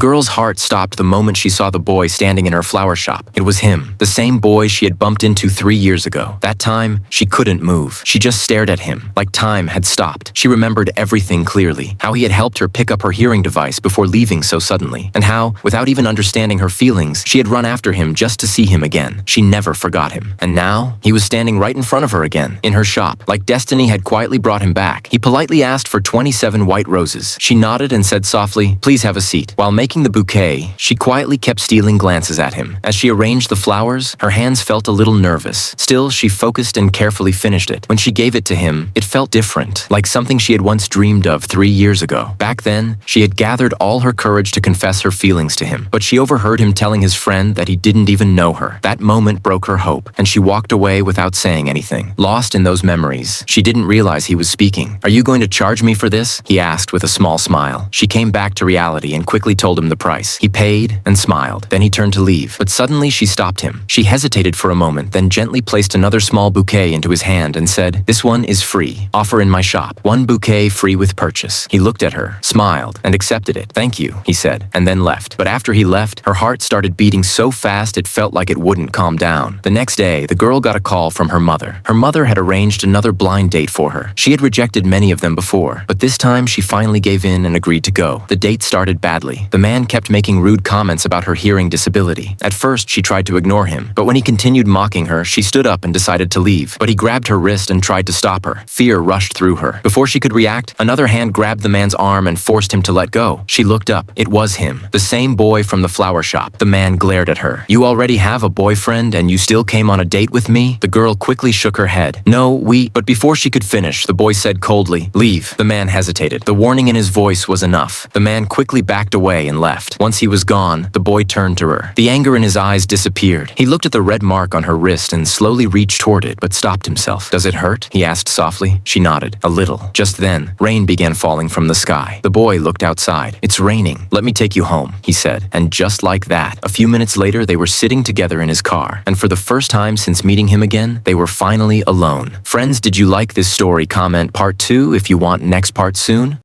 girl's heart stopped the moment she saw the boy standing in her flower shop. It was him, the same boy she had bumped into 3 years ago. That time, she couldn't move. She just stared at him, like time had stopped. She remembered everything clearly, how he had helped her pick up her hearing device before leaving so suddenly, and how, without even understanding her feelings, she had run after him just to see him again. She never forgot him. And now, he was standing right in front of her again, in her shop, like destiny had quietly brought him back. He politely asked for 27 white roses. She nodded and said softly, "Please have a seat." While making the bouquet, she quietly kept stealing glances at him. As she arranged the flowers, her hands felt a little nervous. Still, she focused and carefully finished it. When she gave it to him, it felt different, like something she had once dreamed of 3 years ago. Back then, she had gathered all her courage to confess her feelings to him, but she overheard him telling his friend that he didn't even know her. That moment broke her hope, and she walked away without saying anything. Lost in those memories, she didn't realize he was speaking. "Are you going to charge me for this?" he asked with a small smile. She came back to reality and quickly told him the price. He paid and smiled. Then he turned to leave, but suddenly she stopped him. She hesitated for a moment, then gently placed another small bouquet into his hand and said, "This one is free. Offer in my shop. 1 bouquet free with purchase." He looked at her, smiled, and accepted it. "Thank you," he said, and then left. But after he left, her heart started beating so fast it felt like it wouldn't calm down. The next day, the girl got a call from her mother. Her mother had arranged another blind date for her. She had rejected many of them before, but this time she finally gave in and agreed to go. The date started badly. The man kept making rude comments about her hearing disability. At first, she tried to ignore him, but when he continued mocking her, she stood up and decided to leave. But he grabbed her wrist and tried to stop her. Fear rushed through her. Before she could react, another hand grabbed the man's arm and forced him to let go. She looked up. It was him, the same boy from the flower shop. The man glared at her. "You already have a boyfriend and you still came on a date with me?" The girl quickly shook her head. "No, But before she could finish, the boy said coldly, "Leave." The man hesitated. The warning in his voice was enough. The man quickly backed away and left. Once he was gone, the boy turned to her. The anger in his eyes disappeared. He looked at the red mark on her wrist and slowly reached toward it, but stopped himself. "Does it hurt?" he asked softly. She nodded. "A little." Just then, rain began falling from the sky. The boy looked outside. "It's raining. Let me take you home," he said. And just like that, a few minutes later, they were sitting together in his car. And for the first time since meeting him again, they were finally alone. Friends, did you like this story? Comment part 2 if you want next part soon.